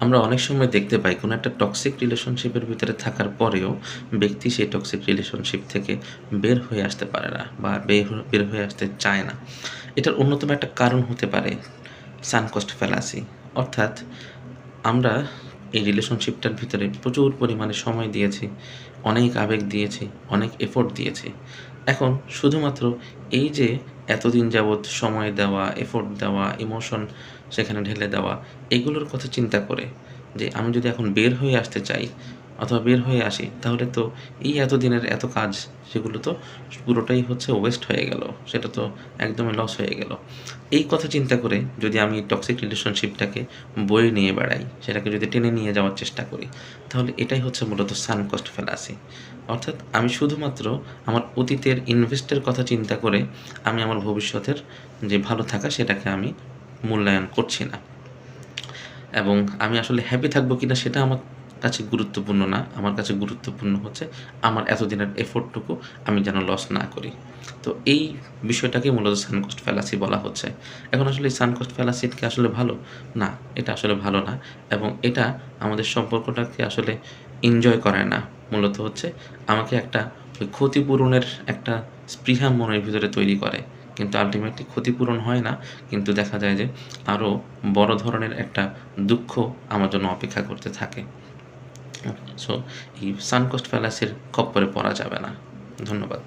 আমরা অনেক সময় দেখতে পাই কোনো একটা টক্সিক রিলেশনশিপের ভিতরে থাকার পরেও ব্যক্তি সেই টক্সিক রিলেশনশিপ থেকে বের হয়ে আসতে পারে না বা বের হয়ে আসতে চায় না। এটার অন্যতম একটা কারণ হতে পারে সাঙ্ক কস্ট ফ্যালাসি। অর্থাৎ আমরা এই রিলেশনশিপটার ভিতরে প্রচুর পরিমাণে সময় দিয়েছি, অনেক আবেগ দিয়েছি, অনেক এফোর্ট দিয়েছি। এখন শুধুমাত্র এই যে এতদিন যাবৎ সময় দেওয়া, এফোর্ট দেওয়া, ইমোশন সেখানে ঢেলে দেওয়া, এগুলোর কথা চিন্তা করে যে আমি যদি এখন বের হয়ে আসতে চাই অথবা বের হয়ে আসি, তাহলে তো এই এতদিনের এত কাজ সেগুলো তো পুরোটাই হচ্ছে ওয়েস্ট হয়ে গেল। সেটা তো একদমই লস হয়ে গেল। এই কথা চিন্তা করে যদি আমি টক্সিক রিলেশনশিপটাকে বয়ে নিয়ে বেড়াই, সেটাকে যদি টেনে নিয়ে যাওয়ার চেষ্টা করি, তাহলে এটাই হচ্ছে মূলত সাঙ্ক কস্ট ফ্যালাসি। অর্থাৎ আমি শুধুমাত্র আমার অতীতের ইনভেস্টের কথা চিন্তা করে আমি আমার ভবিষ্যতের যে ভালো থাকা সেটাকে আমি মূল্যায়ন করছি না। এবং আমি আসলে হ্যাপি থাকবো কিনা সেটা আমার কাছে গুরুত্বপূর্ণ না। আমার কাছে গুরুত্বপূর্ণ হচ্ছে আমার এতদিনের এফোর্টটুকু আমি যেন লস না করি। তো এই বিষয়টাকে মূলত সাঙ্ক কস্ট ফ্যালাসি বলা হচ্ছে। এখন আসলে এই সাঙ্ক কস্ট ফ্যালাসি কি আসলে ভালো? না, এটা আসলে ভালো না এবং এটা আমাদের সম্পর্কটাকে আসলে এনজয় করায় না। মূলত হচ্ছে আমাকে একটা ওই ক্ষতিপূরণের একটা স্পৃহা মনের ভিতরে তৈরি করে। কিন্তু আল্টিমেটলি ক্ষতিপূরণ হয় না। কিন্তু দেখা যায় যে আরও বড় ধরনের একটা দুঃখ আমার জন্য অপেক্ষা করতে থাকে। সো এই সাঙ্ক কস্ট ফ্যালাসির খপ্পরে পড়া যাবে না। ধন্যবাদ।